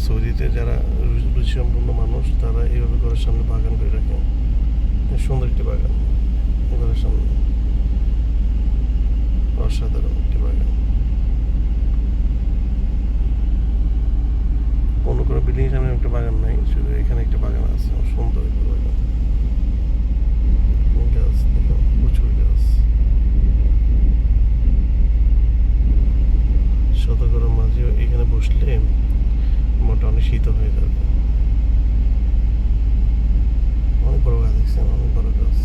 সৌদিতে যারা রুচিসম্পন্ন মানুষ তারা এইভাবে ঘরের সামনে বাগান করে রাখে। সুন্দর একটি বাগান ঘরের সামনে, অসাধারণ একটি বাগান। অন্য কোনো বিল্ডিং সামনে একটা বাগান নাই, শুধু এখানে একটা বাগান আছে, সুন্দর একটা বাগান। গাছ দেখো, প্রচুর গাছ। শত গরম মাঝেও এখানে বসলে মোটা অনেক শীতল হয়ে যাবে। অনেক বড় গাছ দেখছেন, অনেক বড় গাছ।